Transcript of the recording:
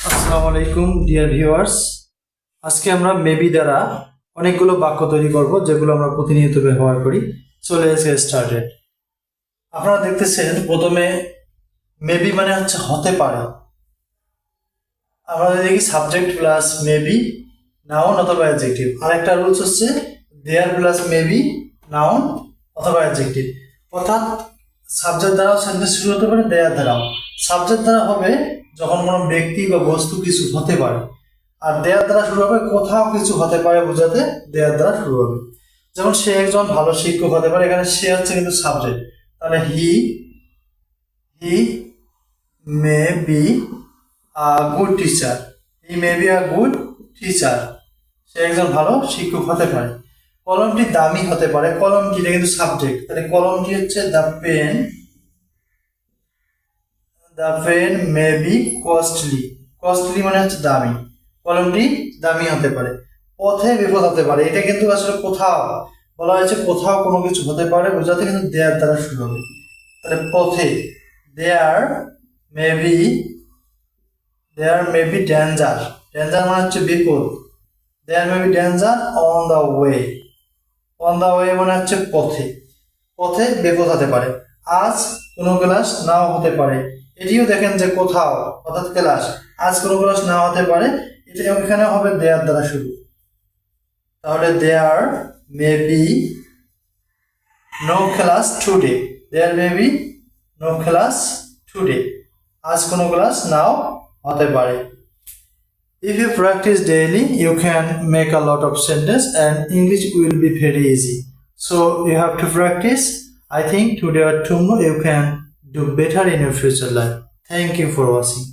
আসসালামু আলাইকুম dear viewers. আজকে আমরা মেবি দ্বারা অনেকগুলো বাক্য তৈরি করব যেগুলো আমরা প্রতিনিয়ত ব্যবহার করি। So let's get started. আপনারা দেখতেছেন প্রথমে মেবি মানে হচ্ছে হতে পারে। আমরা দেখি সাবজেক্ট প্লাস মেবি নাউন অথবা অ্যাডজেক্টিভ। আরেকটা রুলস হচ্ছে দেয়ার প্লাস মেবি নাউন অথবা অ্যাডজেক্টিভ। অর্থাৎ সাবজেক্ট দ্বারাও সেন্টেন্স শুরু হতে পারে, দেয়ার দ্বারাও। সাবজেক্ট দ্বারা হবে যখন কোনো ব্যক্তি বা বস্তু কিছু হতে পারে, আর দেয়ার দ্বারা শুরু হবে কোথাও কিছু হতে পারে বোঝাতে দেয়ার দ্বারা শুরু হবে। যেমন সে একজন ভালো শিক্ষক হতে পারে, এখানে সে হচ্ছে কিন্তু সাবজেক্ট, তাহলে he may be a good teacher. He may be a good teacher, সে একজন ভালো শিক্ষক হতে পারে। কলমটি দামি হতে পারে, কলমটি এটা কিন্তু সাবজেক্ট, তাহলে কলমটি হচ্ছে the pen may be costly. Costly মানে হচ্ছে দামি, কলমটি দামি হতে পারে। পথে বিপদ হতে পারে, এটা কিন্তু আসলে কোথাও বলা হয়েছে, কোথাও কোনো কিছু হতে পারে বোঝাতে কিন্তু দেয়ার দ্বারা শুরু হবে। তাহলে পথে there may be danger. Danger মানে হচ্ছে বিপদ। There may be danger on the way. On the way মানে হচ্ছে পথে, পথে বিপদ হতে পারে। আজ কোনো ক্লাস নাও হতে পারে, এটিও দেখেন যে কোথাও, অর্থাৎ ক্লাস। আজ কোনো ক্লাস নাও হতে পারে, এটা এখানে হবে দেয়ার দ্বারা শুরু। তাহলে there may be no class today. There may be no class today, আজ কোনো ক্লাস নাও হতে পারে। If you practice daily, you can make a lot of sentences and English will be very easy. So you have to practice. I think today or tomorrow you can do better in your future life. Thank you for watching.